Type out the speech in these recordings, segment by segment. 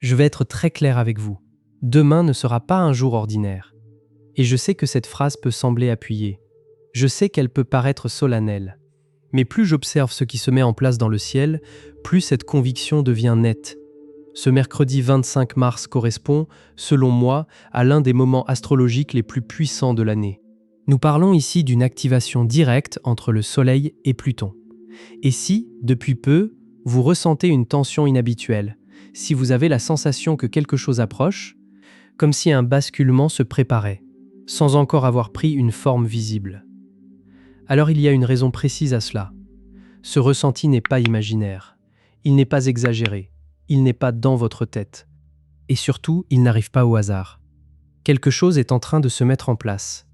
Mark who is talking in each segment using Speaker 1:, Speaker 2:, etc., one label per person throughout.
Speaker 1: Je vais être très clair avec vous. Demain ne sera pas un jour ordinaire. Et je sais que cette phrase peut sembler appuyée. Je sais qu'elle peut paraître solennelle. Mais plus j'observe ce qui se met en place dans le ciel, plus cette conviction devient nette. Ce mercredi 25 mars correspond, selon moi, à l'un des moments astrologiques les plus puissants de l'année. Nous parlons ici d'une activation directe entre le Soleil et Pluton. Et si, depuis peu, vous ressentez une tension inhabituelle, si vous avez la sensation que quelque chose approche, comme si un basculement se préparait, sans encore avoir pris une forme visible, alors il y a une raison précise à cela. Ce ressenti n'est pas imaginaire, il n'est pas exagéré, il n'est pas dans votre tête. Et surtout, il n'arrive pas au hasard. Quelque chose est en train de se mettre en place.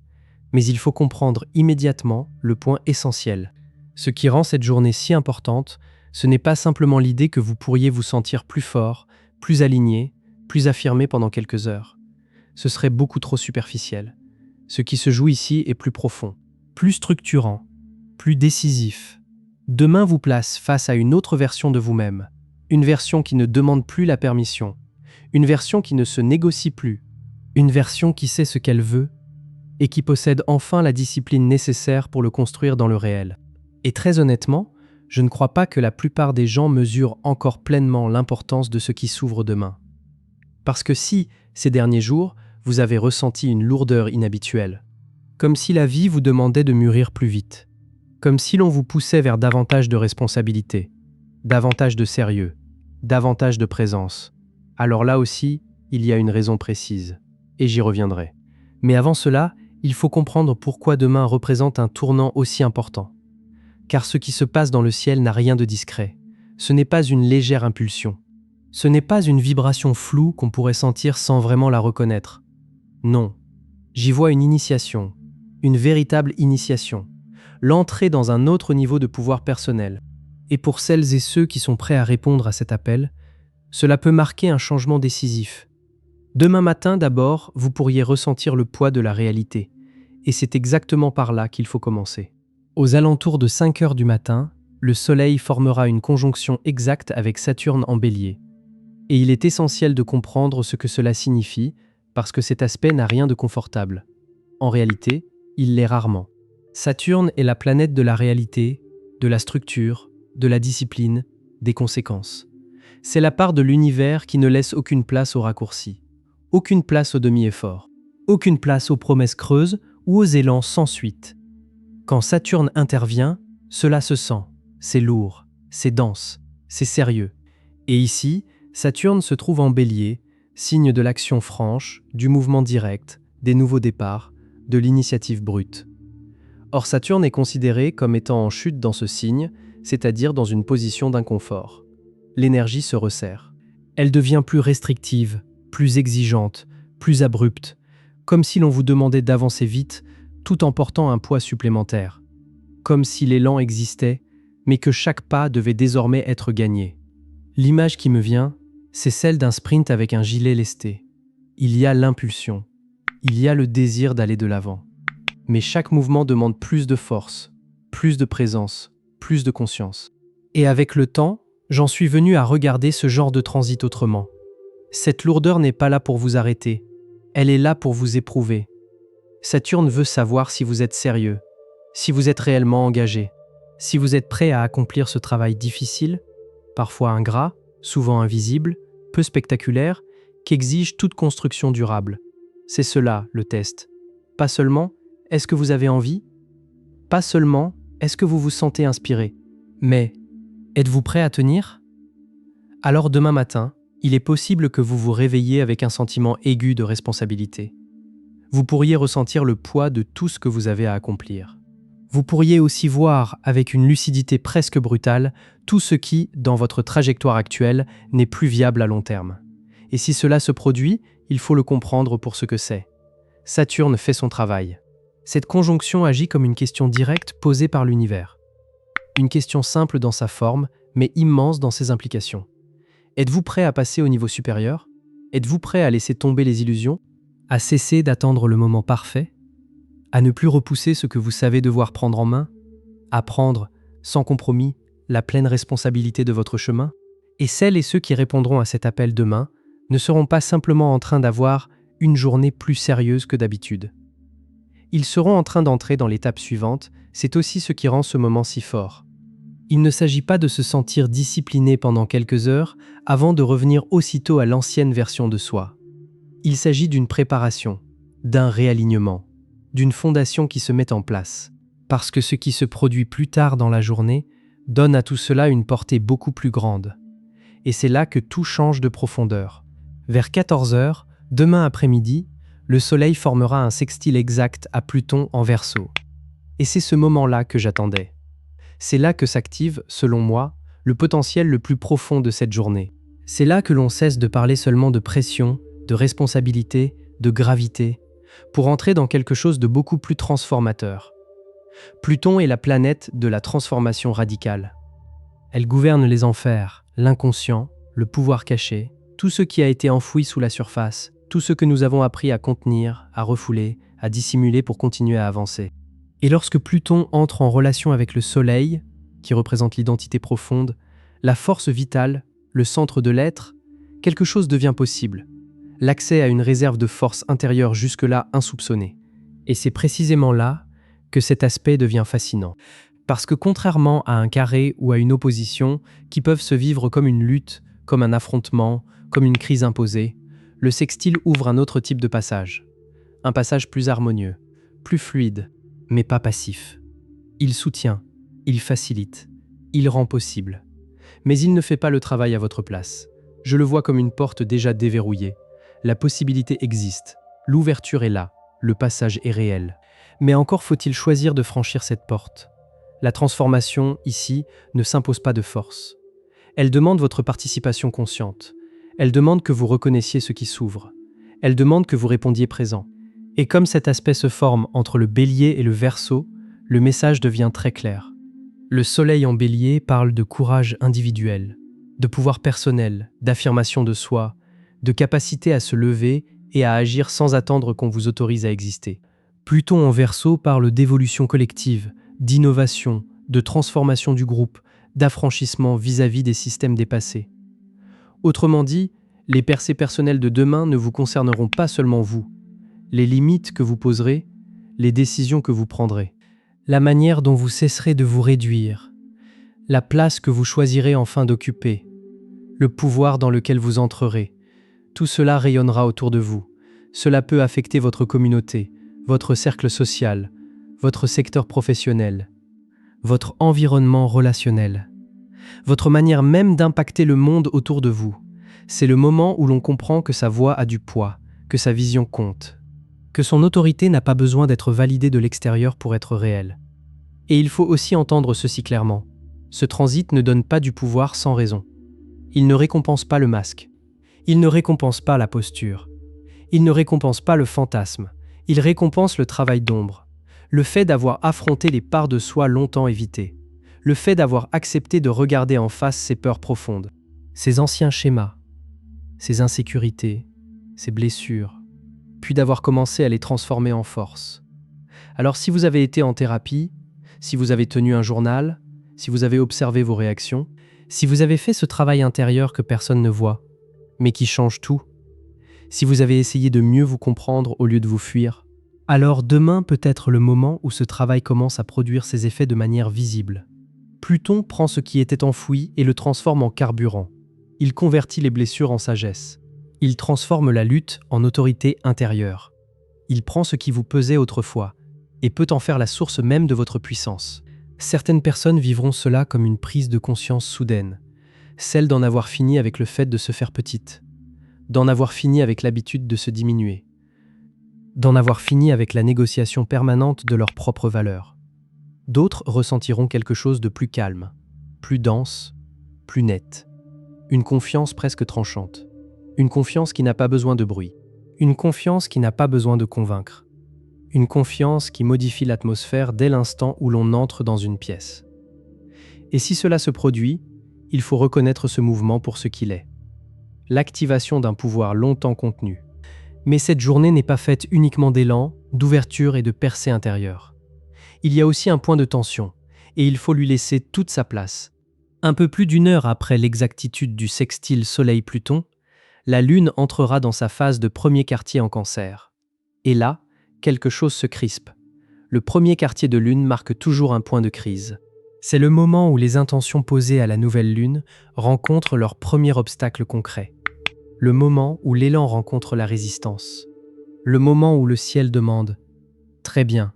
Speaker 1: Mais il faut comprendre immédiatement le point essentiel. Ce qui rend cette journée si importante, ce n'est pas simplement l'idée que vous pourriez vous sentir plus fort, plus aligné, plus affirmé pendant quelques heures. Ce serait beaucoup trop superficiel. Ce qui se joue ici est plus profond, plus structurant, plus décisif. Demain vous place face à une autre version de vous-même, une version qui ne demande plus la permission, une version qui ne se négocie plus, une version qui sait ce qu'elle veut et qui possède enfin la discipline nécessaire pour le construire dans le réel. Et très honnêtement, je ne crois pas que la plupart des gens mesurent encore pleinement l'importance de ce qui s'ouvre demain. Parce que si, ces derniers jours, vous avez ressenti une lourdeur inhabituelle, comme si la vie vous demandait de mûrir plus vite, comme si l'on vous poussait vers davantage de responsabilités, davantage de sérieux, davantage de présence, alors là aussi, il y a une raison précise, et j'y reviendrai. Mais avant cela, il faut comprendre pourquoi demain représente un tournant aussi important. Car ce qui se passe dans le ciel n'a rien de discret. Ce n'est pas une légère impulsion. Ce n'est pas une vibration floue qu'on pourrait sentir sans vraiment la reconnaître. Non. J'y vois une initiation, une véritable initiation, l'entrée dans un autre niveau de pouvoir personnel. Et pour celles et ceux qui sont prêts à répondre à cet appel, cela peut marquer un changement décisif. Demain matin d'abord, vous pourriez ressentir le poids de la réalité. Et c'est exactement par là qu'il faut commencer. Aux alentours de 5 heures du matin, le Soleil formera une conjonction exacte avec Saturne en Bélier. Et il est essentiel de comprendre ce que cela signifie, parce que cet aspect n'a rien de confortable. En réalité, il l'est rarement. Saturne est la planète de la réalité, de la structure, de la discipline, des conséquences. C'est la part de l'univers qui ne laisse aucune place aux raccourcis, aucune place au demi-effort, aucune place aux promesses creuses ou aux élans sans suite. Quand Saturne intervient, cela se sent, c'est lourd, c'est dense, c'est sérieux. Et ici, Saturne se trouve en Bélier, signe de l'action franche, du mouvement direct, des nouveaux départs, de l'initiative brute. Or Saturne est considéré comme étant en chute dans ce signe, c'est-à-dire dans une position d'inconfort. L'énergie se resserre. Elle devient plus restrictive, plus exigeante, plus abrupte, comme si l'on vous demandait d'avancer vite, tout en portant un poids supplémentaire. Comme si l'élan existait, mais que chaque pas devait désormais être gagné. L'image qui me vient, c'est celle d'un sprint avec un gilet lesté. Il y a l'impulsion, il y a le désir d'aller de l'avant. Mais chaque mouvement demande plus de force, plus de présence, plus de conscience. Et avec le temps, j'en suis venu à regarder ce genre de transit autrement. Cette lourdeur n'est pas là pour vous arrêter, elle est là pour vous éprouver. Saturne veut savoir si vous êtes sérieux, si vous êtes réellement engagé, si vous êtes prêt à accomplir ce travail difficile, parfois ingrat, souvent invisible, peu spectaculaire, qu'exige toute construction durable. C'est cela, le test. Pas seulement, est-ce que vous avez envie ? Pas seulement, est-ce que vous vous sentez inspiré ? Mais, êtes-vous prêt à tenir ? Alors demain matin, il est possible que vous vous réveilliez avec un sentiment aigu de responsabilité. Vous pourriez ressentir le poids de tout ce que vous avez à accomplir. Vous pourriez aussi voir, avec une lucidité presque brutale, tout ce qui, dans votre trajectoire actuelle, n'est plus viable à long terme. Et si cela se produit, il faut le comprendre pour ce que c'est. Saturne fait son travail. Cette conjonction agit comme une question directe posée par l'univers. Une question simple dans sa forme, mais immense dans ses implications. Êtes-vous prêt à passer au niveau supérieur ? Êtes-vous prêt à laisser tomber les illusions ? À cesser d'attendre le moment parfait ? À ne plus repousser ce que vous savez devoir prendre en main ? À prendre, sans compromis, la pleine responsabilité de votre chemin ? Et celles et ceux qui répondront à cet appel demain ne seront pas simplement en train d'avoir une journée plus sérieuse que d'habitude. Ils seront en train d'entrer dans l'étape suivante, c'est aussi ce qui rend ce moment si fort. Il ne s'agit pas de se sentir discipliné pendant quelques heures avant de revenir aussitôt à l'ancienne version de soi. Il s'agit d'une préparation, d'un réalignement, d'une fondation qui se met en place, parce que ce qui se produit plus tard dans la journée donne à tout cela une portée beaucoup plus grande. Et c'est là que tout change de profondeur. Vers 14 heures, demain après-midi, le Soleil formera un sextile exact à Pluton en Verseau. Et c'est ce moment-là que j'attendais. C'est là que s'active, selon moi, le potentiel le plus profond de cette journée. C'est là que l'on cesse de parler seulement de pression, de responsabilité, de gravité, pour entrer dans quelque chose de beaucoup plus transformateur. Pluton est la planète de la transformation radicale. Elle gouverne les enfers, l'inconscient, le pouvoir caché, tout ce qui a été enfoui sous la surface, tout ce que nous avons appris à contenir, à refouler, à dissimuler pour continuer à avancer. Et lorsque Pluton entre en relation avec le Soleil, qui représente l'identité profonde, la force vitale, le centre de l'être, quelque chose devient possible. L'accès à une réserve de force intérieure jusque-là insoupçonnée. Et c'est précisément là que cet aspect devient fascinant. Parce que contrairement à un carré ou à une opposition qui peuvent se vivre comme une lutte, comme un affrontement, comme une crise imposée, le sextile ouvre un autre type de passage. Un passage plus harmonieux, plus fluide, mais pas passif. Il soutient, il facilite, il rend possible. Mais il ne fait pas le travail à votre place. Je le vois comme une porte déjà déverrouillée. La possibilité existe, l'ouverture est là, le passage est réel. Mais encore faut-il choisir de franchir cette porte. La transformation, ici, ne s'impose pas de force. Elle demande votre participation consciente. Elle demande que vous reconnaissiez ce qui s'ouvre. Elle demande que vous répondiez présent. Et comme cet aspect se forme entre le Bélier et le Verseau, le message devient très clair. Le Soleil en Bélier parle de courage individuel, de pouvoir personnel, d'affirmation de soi, de capacité à se lever et à agir sans attendre qu'on vous autorise à exister. Pluton en Verseau parle d'évolution collective, d'innovation, de transformation du groupe, d'affranchissement vis-à-vis des systèmes dépassés. Autrement dit, les percées personnelles de demain ne vous concerneront pas seulement vous. Les limites que vous poserez, les décisions que vous prendrez, la manière dont vous cesserez de vous réduire, la place que vous choisirez enfin d'occuper, le pouvoir dans lequel vous entrerez, tout cela rayonnera autour de vous. Cela peut affecter votre communauté, votre cercle social, votre secteur professionnel, votre environnement relationnel, votre manière même d'impacter le monde autour de vous. C'est le moment où l'on comprend que sa voix a du poids, que sa vision compte, que son autorité n'a pas besoin d'être validée de l'extérieur pour être réelle. Et il faut aussi entendre ceci clairement. Ce transit ne donne pas du pouvoir sans raison. Il ne récompense pas le masque. Il ne récompense pas la posture. Il ne récompense pas le fantasme. Il récompense le travail d'ombre. Le fait d'avoir affronté les parts de soi longtemps évitées. Le fait d'avoir accepté de regarder en face ses peurs profondes. Ses anciens schémas. Ses insécurités. Ses blessures. Puis d'avoir commencé à les transformer en force. Alors si vous avez été en thérapie, si vous avez tenu un journal, si vous avez observé vos réactions, si vous avez fait ce travail intérieur que personne ne voit, mais qui change tout, si vous avez essayé de mieux vous comprendre au lieu de vous fuir, alors demain peut être le moment où ce travail commence à produire ses effets de manière visible. Pluton prend ce qui était enfoui et le transforme en carburant. Il convertit les blessures en sagesse. Il transforme la lutte en autorité intérieure. Il prend ce qui vous pesait autrefois et peut en faire la source même de votre puissance. Certaines personnes vivront cela comme une prise de conscience soudaine, celle d'en avoir fini avec le fait de se faire petite, d'en avoir fini avec l'habitude de se diminuer, d'en avoir fini avec la négociation permanente de leurs propres valeurs. D'autres ressentiront quelque chose de plus calme, plus dense, plus net. Une confiance presque tranchante. Une confiance qui n'a pas besoin de bruit. Une confiance qui n'a pas besoin de convaincre. Une confiance qui modifie l'atmosphère dès l'instant où l'on entre dans une pièce. Et si cela se produit, il faut reconnaître ce mouvement pour ce qu'il est. L'activation d'un pouvoir longtemps contenu. Mais cette journée n'est pas faite uniquement d'élan, d'ouverture et de percée intérieure. Il y a aussi un point de tension, et il faut lui laisser toute sa place. Un peu plus d'1 heure après l'exactitude du sextile Soleil-Pluton, la Lune entrera dans sa phase de premier quartier en Cancer. Et là, quelque chose se crispe. Le premier quartier de Lune marque toujours un point de crise. C'est le moment où les intentions posées à la nouvelle Lune rencontrent leur premier obstacle concret. Le moment où l'élan rencontre la résistance. Le moment où le ciel demande « Très bien.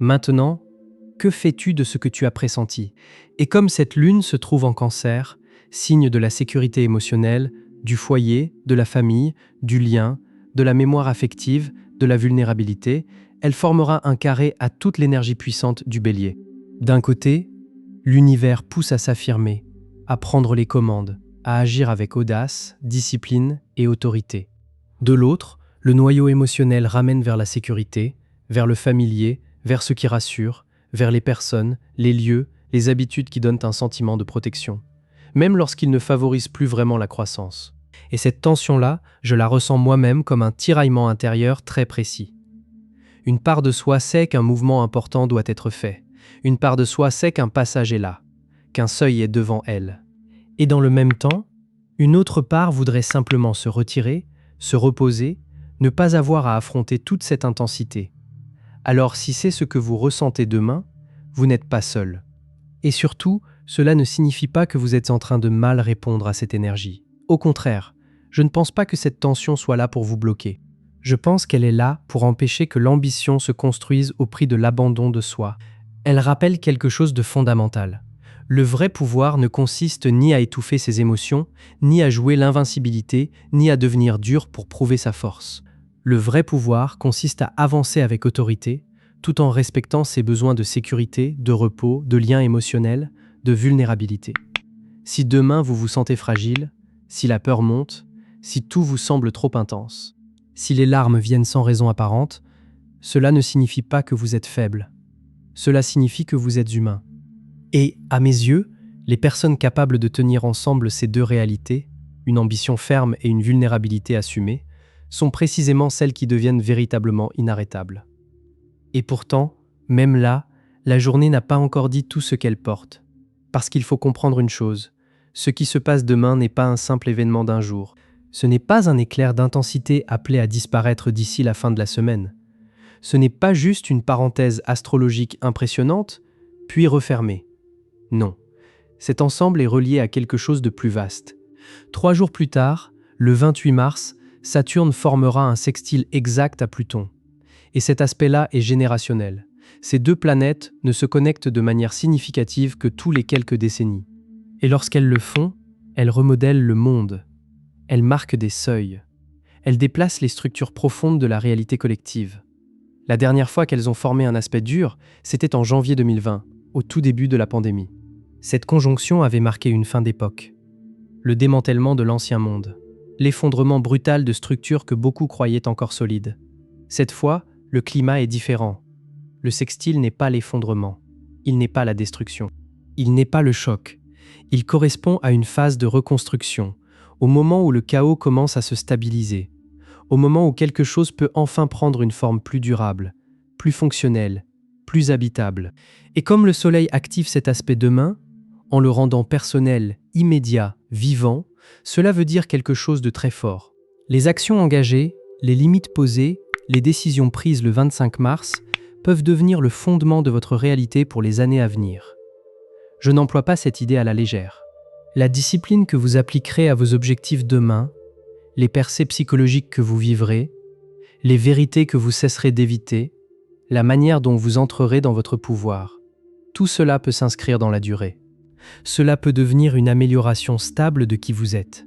Speaker 1: Maintenant, que fais-tu de ce que tu as pressenti ?» Et comme cette Lune se trouve en Cancer, signe de la sécurité émotionnelle, du foyer, de la famille, du lien, de la mémoire affective, de la vulnérabilité, elle formera un carré à toute l'énergie puissante du Bélier. D'un côté, l'univers pousse à s'affirmer, à prendre les commandes, à agir avec audace, discipline et autorité. De l'autre, le noyau émotionnel ramène vers la sécurité, vers le familier, vers ce qui rassure, vers les personnes, les lieux, les habitudes qui donnent un sentiment de protection, même lorsqu'ils ne favorisent plus vraiment la croissance. Et cette tension-là, je la ressens moi-même comme un tiraillement intérieur très précis. Une part de soi sait qu'un mouvement important doit être fait. Une part de soi sait qu'un passage est là, qu'un seuil est devant elle. Et dans le même temps, une autre part voudrait simplement se retirer, se reposer, ne pas avoir à affronter toute cette intensité. Alors si c'est ce que vous ressentez demain, vous n'êtes pas seul. Et surtout, cela ne signifie pas que vous êtes en train de mal répondre à cette énergie. Au contraire, je ne pense pas que cette tension soit là pour vous bloquer. Je pense qu'elle est là pour empêcher que l'ambition se construise au prix de l'abandon de soi. Elle rappelle quelque chose de fondamental. Le vrai pouvoir ne consiste ni à étouffer ses émotions, ni à jouer l'invincibilité, ni à devenir dur pour prouver sa force. Le vrai pouvoir consiste à avancer avec autorité, tout en respectant ses besoins de sécurité, de repos, de lien émotionnel, de vulnérabilité. Si demain vous vous sentez fragile, si la peur monte, si tout vous semble trop intense, si les larmes viennent sans raison apparente, cela ne signifie pas que vous êtes faible. Cela signifie que vous êtes humain. Et, à mes yeux, les personnes capables de tenir ensemble ces deux réalités, une ambition ferme et une vulnérabilité assumée, sont précisément celles qui deviennent véritablement inarrêtables. Et pourtant, même là, la journée n'a pas encore dit tout ce qu'elle porte. Parce qu'il faut comprendre une chose, ce qui se passe demain n'est pas un simple événement d'un jour. Ce n'est pas un éclair d'intensité appelé à disparaître d'ici la fin de la semaine. Ce n'est pas juste une parenthèse astrologique impressionnante, puis refermée. Non, cet ensemble est relié à quelque chose de plus vaste. 3 jours plus tard, le 28 mars, Saturne formera un sextile exact à Pluton. Et cet aspect-là est générationnel. Ces deux planètes ne se connectent de manière significative que tous les quelques décennies. Et lorsqu'elles le font, elles remodèlent le monde. Elles marquent des seuils. Elles déplacent les structures profondes de la réalité collective. La dernière fois qu'elles ont formé un aspect dur, c'était en janvier 2020, au tout début de la pandémie. Cette conjonction avait marqué une fin d'époque. Le démantèlement de l'ancien monde. L'effondrement brutal de structures que beaucoup croyaient encore solides. Cette fois, le climat est différent. Le sextile n'est pas l'effondrement. Il n'est pas la destruction. Il n'est pas le choc. Il correspond à une phase de reconstruction, au moment où le chaos commence à se stabiliser, au moment où quelque chose peut enfin prendre une forme plus durable, plus fonctionnelle, plus habitable. Et comme le Soleil active cet aspect demain, en le rendant personnel, immédiat, vivant, cela veut dire quelque chose de très fort. Les actions engagées, les limites posées, les décisions prises le 25 mars peuvent devenir le fondement de votre réalité pour les années à venir. Je n'emploie pas cette idée à la légère. La discipline que vous appliquerez à vos objectifs demain, les percées psychologiques que vous vivrez, les vérités que vous cesserez d'éviter, la manière dont vous entrerez dans votre pouvoir, tout cela peut s'inscrire dans la durée. Cela peut devenir une amélioration stable de qui vous êtes,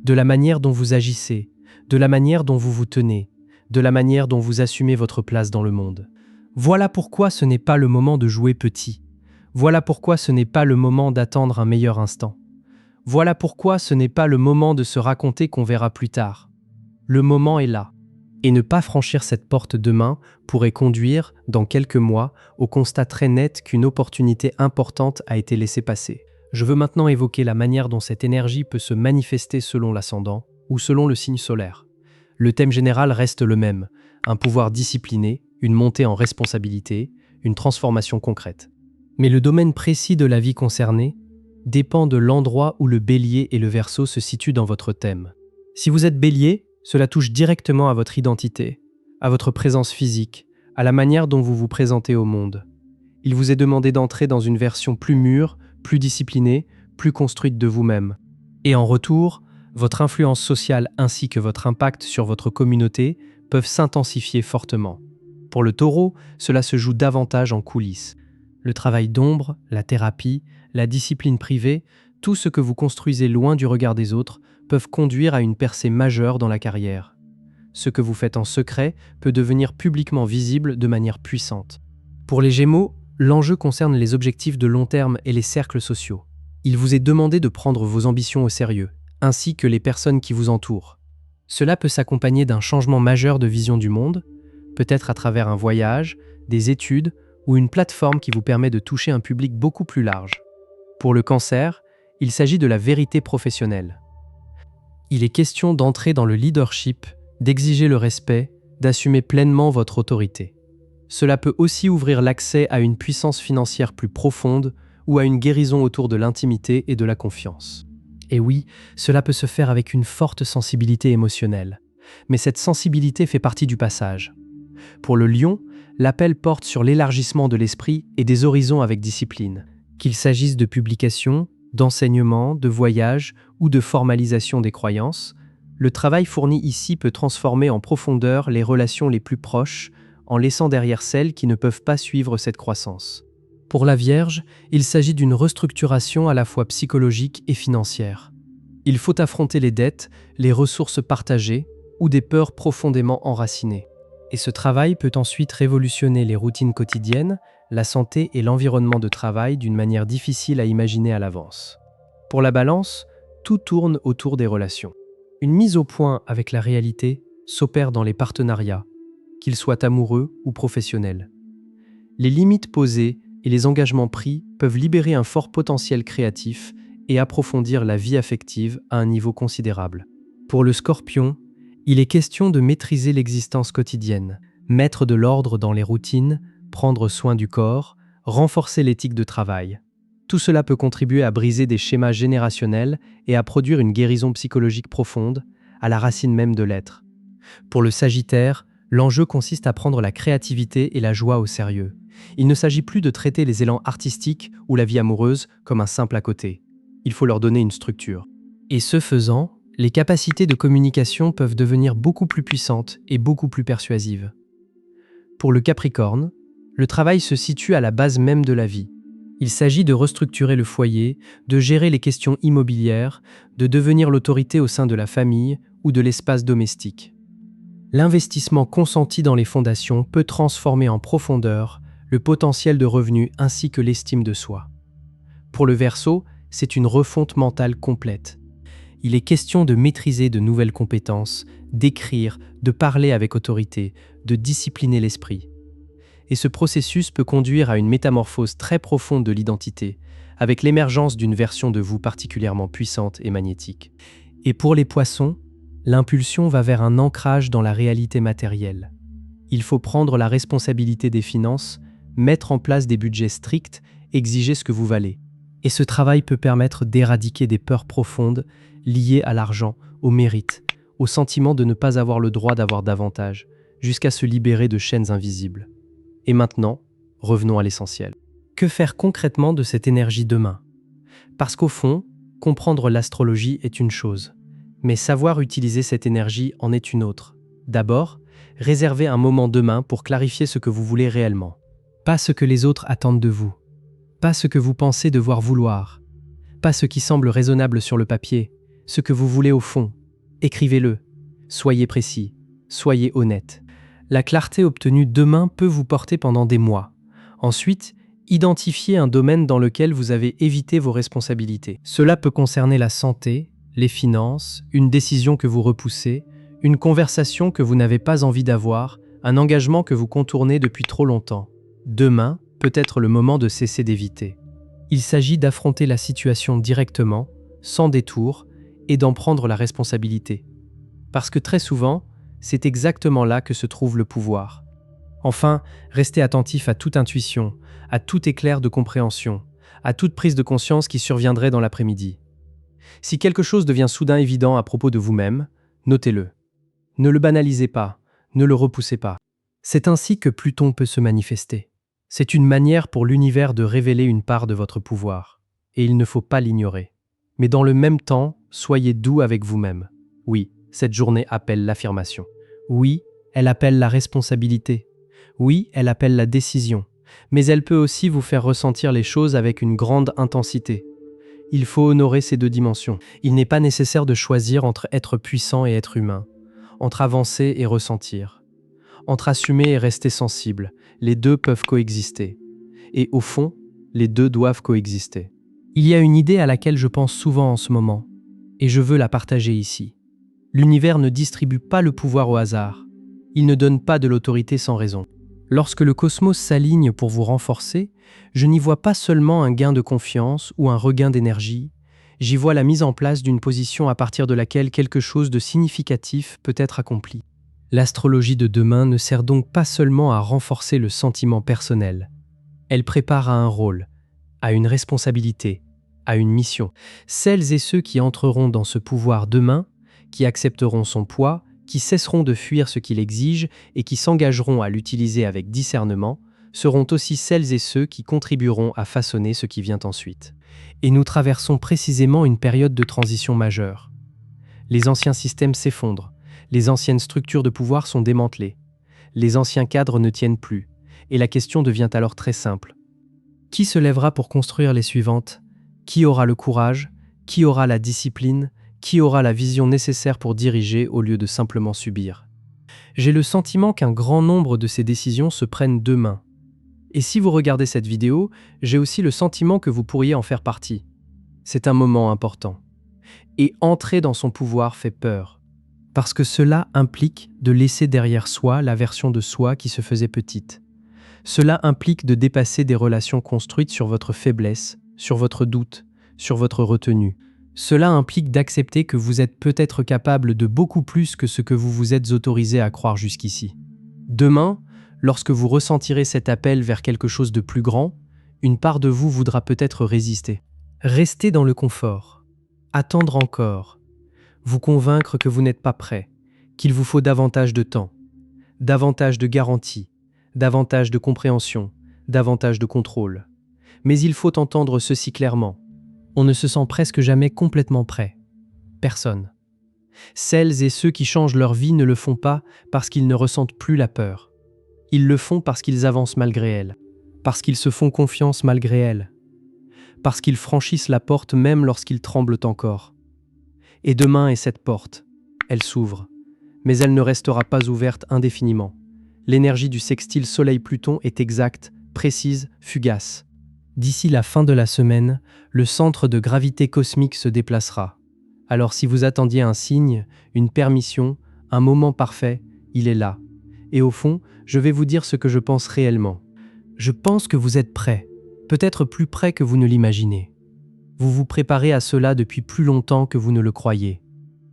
Speaker 1: de la manière dont vous agissez, de la manière dont vous vous tenez, de la manière dont vous assumez votre place dans le monde. Voilà pourquoi ce n'est pas le moment de jouer petit. Voilà pourquoi ce n'est pas le moment d'attendre un meilleur instant. Voilà pourquoi ce n'est pas le moment de se raconter qu'on verra plus tard. Le moment est là. Et ne pas franchir cette porte demain pourrait conduire, dans quelques mois, au constat très net qu'une opportunité importante a été laissée passer. Je veux maintenant évoquer la manière dont cette énergie peut se manifester selon l'ascendant ou selon le signe solaire. Le thème général reste le même, un pouvoir discipliné, une montée en responsabilité, une transformation concrète. Mais le domaine précis de la vie concernée dépend de l'endroit où le Bélier et le Verseau se situent dans votre thème. Si vous êtes Bélier, cela touche directement à votre identité, à votre présence physique, à la manière dont vous vous présentez au monde. Il vous est demandé d'entrer dans une version plus mûre, plus disciplinée, plus construite de vous-même. Et en retour, votre influence sociale ainsi que votre impact sur votre communauté peuvent s'intensifier fortement. Pour le Taureau, cela se joue davantage en coulisses. Le travail d'ombre, la thérapie, la discipline privée, tout ce que vous construisez loin du regard des autres peuvent conduire à une percée majeure dans la carrière. Ce que vous faites en secret peut devenir publiquement visible de manière puissante. Pour les Gémeaux, l'enjeu concerne les objectifs de long terme et les cercles sociaux. Il vous est demandé de prendre vos ambitions au sérieux, ainsi que les personnes qui vous entourent. Cela peut s'accompagner d'un changement majeur de vision du monde, peut-être à travers un voyage, des études ou une plateforme qui vous permet de toucher un public beaucoup plus large. Pour le Cancer, il s'agit de la vérité professionnelle. Il est question d'entrer dans le leadership, d'exiger le respect, d'assumer pleinement votre autorité. Cela peut aussi ouvrir l'accès à une puissance financière plus profonde ou à une guérison autour de l'intimité et de la confiance. Et oui, cela peut se faire avec une forte sensibilité émotionnelle. Mais cette sensibilité fait partie du passage. Pour le Lion, l'appel porte sur l'élargissement de l'esprit et des horizons avec discipline. Qu'il s'agisse de publications, d'enseignements, de voyages ou de formalisation des croyances, le travail fourni ici peut transformer en profondeur les relations les plus proches, en laissant derrière celles qui ne peuvent pas suivre cette croissance. Pour la Vierge, il s'agit d'une restructuration à la fois psychologique et financière. Il faut affronter les dettes, les ressources partagées ou des peurs profondément enracinées. Et ce travail peut ensuite révolutionner les routines quotidiennes, la santé et l'environnement de travail d'une manière difficile à imaginer à l'avance. Pour la Balance, tout tourne autour des relations. Une mise au point avec la réalité s'opère dans les partenariats, qu'ils soient amoureux ou professionnels. Les limites posées et les engagements pris peuvent libérer un fort potentiel créatif et approfondir la vie affective à un niveau considérable. Pour le Scorpion, il est question de maîtriser l'existence quotidienne, mettre de l'ordre dans les routines, prendre soin du corps, renforcer l'éthique de travail. Tout cela peut contribuer à briser des schémas générationnels et à produire une guérison psychologique profonde, à la racine même de l'être. Pour le Sagittaire, l'enjeu consiste à prendre la créativité et la joie au sérieux. Il ne s'agit plus de traiter les élans artistiques ou la vie amoureuse comme un simple à côté. Il faut leur donner une structure. Et ce faisant, les capacités de communication peuvent devenir beaucoup plus puissantes et beaucoup plus persuasives. Pour le Capricorne, le travail se situe à la base même de la vie. Il s'agit de restructurer le foyer, de gérer les questions immobilières, de devenir l'autorité au sein de la famille ou de l'espace domestique. L'investissement consenti dans les fondations peut transformer en profondeur le potentiel de revenus ainsi que l'estime de soi. Pour le Verseau, c'est une refonte mentale complète. Il est question de maîtriser de nouvelles compétences, d'écrire, de parler avec autorité, de discipliner l'esprit. Et ce processus peut conduire à une métamorphose très profonde de l'identité, avec l'émergence d'une version de vous particulièrement puissante et magnétique. Et pour les Poissons, l'impulsion va vers un ancrage dans la réalité matérielle. Il faut prendre la responsabilité des finances, mettre en place des budgets stricts, exiger ce que vous valez. Et ce travail peut permettre d'éradiquer des peurs profondes liées à l'argent, au mérite, au sentiment de ne pas avoir le droit d'avoir davantage, jusqu'à se libérer de chaînes invisibles. Et maintenant, revenons à l'essentiel. Que faire concrètement de cette énergie demain ? Parce qu'au fond, comprendre l'astrologie est une chose, mais savoir utiliser cette énergie en est une autre. D'abord, réservez un moment demain pour clarifier ce que vous voulez réellement. Pas ce que les autres attendent de vous. Pas ce que vous pensez devoir vouloir. Pas ce qui semble raisonnable sur le papier. Ce que vous voulez au fond. Écrivez-le. Soyez précis. Soyez honnête. La clarté obtenue demain peut vous porter pendant des mois. Ensuite, identifiez un domaine dans lequel vous avez évité vos responsabilités. Cela peut concerner la santé, les finances, une décision que vous repoussez, une conversation que vous n'avez pas envie d'avoir, un engagement que vous contournez depuis trop longtemps. Demain peut être le moment de cesser d'éviter. Il s'agit d'affronter la situation directement, sans détour, et d'en prendre la responsabilité. Parce que très souvent, c'est exactement là que se trouve le pouvoir. Enfin, restez attentif à toute intuition, à tout éclair de compréhension, à toute prise de conscience qui surviendrait dans l'après-midi. Si quelque chose devient soudain évident à propos de vous-même, Notez-le. Ne le banalisez pas, ne le repoussez pas. C'est ainsi que Pluton peut se manifester. C'est une manière pour l'univers de révéler une part de votre pouvoir, et il ne faut pas l'ignorer. Mais dans le même temps, soyez doux avec vous-même. Oui, cette journée appelle l'affirmation. Oui, elle appelle la responsabilité. Oui, elle appelle la décision. Mais elle peut aussi vous faire ressentir les choses avec une grande intensité. Il faut honorer ces deux dimensions. Il n'est pas nécessaire de choisir entre être puissant et être humain, entre avancer et ressentir, entre assumer et rester sensible. Les deux peuvent coexister. Et au fond, les deux doivent coexister. Il y a une idée à laquelle je pense souvent en ce moment, et je veux la partager ici. L'univers ne distribue pas le pouvoir au hasard. Il ne donne pas de l'autorité sans raison. Lorsque le cosmos s'aligne pour vous renforcer, je n'y vois pas seulement un gain de confiance ou un regain d'énergie, j'y vois la mise en place d'une position à partir de laquelle quelque chose de significatif peut être accompli. L'astrologie de demain ne sert donc pas seulement à renforcer le sentiment personnel. Elle prépare à un rôle, à une responsabilité, à une mission. Celles et ceux qui entreront dans ce pouvoir demain, qui accepteront son poids, qui cesseront de fuir ce qu'il exige et qui s'engageront à l'utiliser avec discernement, seront aussi celles et ceux qui contribueront à façonner ce qui vient ensuite. Et nous traversons précisément une période de transition majeure. Les anciens systèmes s'effondrent, les anciennes structures de pouvoir sont démantelées, les anciens cadres ne tiennent plus, et la question devient alors très simple. Qui se lèvera pour construire les suivantes? Qui aura le courage? Qui aura la discipline? Qui aura la vision nécessaire pour diriger au lieu de simplement subir? J'ai le sentiment qu'un grand nombre de ces décisions se prennent demain. Et si vous regardez cette vidéo, j'ai aussi le sentiment que vous pourriez en faire partie. C'est un moment important. Et entrer dans son pouvoir fait peur. Parce que cela implique de laisser derrière soi la version de soi qui se faisait petite. Cela implique de dépasser des relations construites sur votre faiblesse, sur votre doute, sur votre retenue. Cela implique d'accepter que vous êtes peut-être capable de beaucoup plus que ce que vous vous êtes autorisé à croire jusqu'ici. Demain, lorsque vous ressentirez cet appel vers quelque chose de plus grand, une part de vous voudra peut-être résister. Rester dans le confort, attendre encore, vous convaincre que vous n'êtes pas prêt, qu'il vous faut davantage de temps, davantage de garanties, davantage de compréhension, davantage de contrôle. Mais il faut entendre ceci clairement. On ne se sent presque jamais complètement prêt. Personne. Celles et ceux qui changent leur vie ne le font pas parce qu'ils ne ressentent plus la peur. Ils le font parce qu'ils avancent malgré elle, parce qu'ils se font confiance malgré elle, parce qu'ils franchissent la porte même lorsqu'ils tremblent encore. Et demain est cette porte. Elle s'ouvre, mais elle ne restera pas ouverte indéfiniment. L'énergie du sextile Soleil-Pluton est exacte, précise, fugace. D'ici la fin de la semaine, le centre de gravité cosmique se déplacera. Alors si vous attendiez un signe, une permission, un moment parfait, il est là. Et au fond, je vais vous dire ce que je pense réellement. Je pense que vous êtes prêts, peut-être plus prêts que vous ne l'imaginez. Vous vous préparez à cela depuis plus longtemps que vous ne le croyez.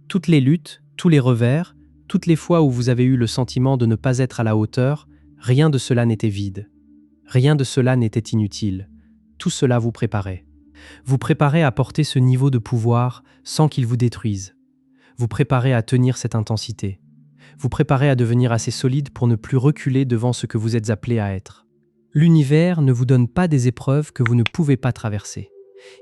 Speaker 1: Toutes les luttes, tous les revers, toutes les fois où vous avez eu le sentiment de ne pas être à la hauteur, rien de cela n'était vide. Rien de cela n'était inutile. Tout cela vous préparait. Vous préparez à porter ce niveau de pouvoir sans qu'il vous détruise. Vous préparez à tenir cette intensité. Vous préparez à devenir assez solide pour ne plus reculer devant ce que vous êtes appelé à être. L'univers ne vous donne pas des épreuves que vous ne pouvez pas traverser.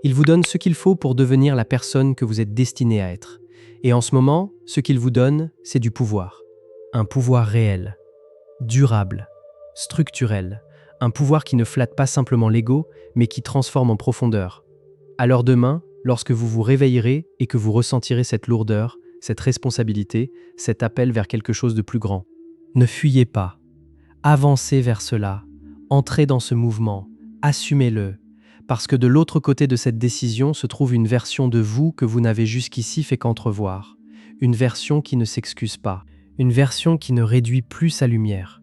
Speaker 1: Il vous donne ce qu'il faut pour devenir la personne que vous êtes destiné à être. Et en ce moment, ce qu'il vous donne, c'est du pouvoir. Un pouvoir réel, durable, structurel. Un pouvoir qui ne flatte pas simplement l'ego, mais qui transforme en profondeur. Alors demain, lorsque vous vous réveillerez et que vous ressentirez cette lourdeur, cette responsabilité, cet appel vers quelque chose de plus grand, ne fuyez pas. Avancez vers cela. Entrez dans ce mouvement. Assumez-le. Parce que de l'autre côté de cette décision se trouve une version de vous que vous n'avez jusqu'ici fait qu'entrevoir. Une version qui ne s'excuse pas. Une version qui ne réduit plus sa lumière.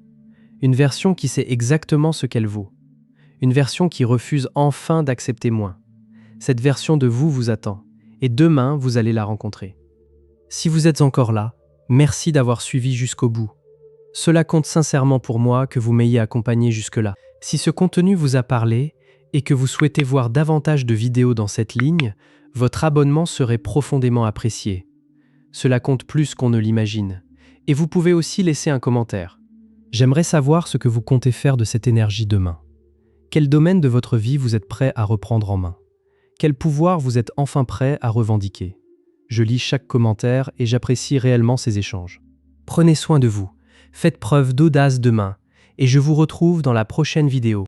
Speaker 1: Une version qui sait exactement ce qu'elle vaut. Une version qui refuse enfin d'accepter moins. Cette version de vous vous attend, et demain vous allez la rencontrer. Si vous êtes encore là, merci d'avoir suivi jusqu'au bout. Cela compte sincèrement pour moi que vous m'ayez accompagné jusque-là. Si ce contenu vous a parlé et que vous souhaitez voir davantage de vidéos dans cette ligne, votre abonnement serait profondément apprécié. Cela compte plus qu'on ne l'imagine. Et vous pouvez aussi laisser un commentaire. J'aimerais savoir ce que vous comptez faire de cette énergie demain. Quel domaine de votre vie vous êtes prêt à reprendre en main? Quel pouvoir vous êtes enfin prêt à revendiquer? Je lis chaque commentaire et j'apprécie réellement ces échanges. Prenez soin de vous, faites preuve d'audace demain, et je vous retrouve dans la prochaine vidéo.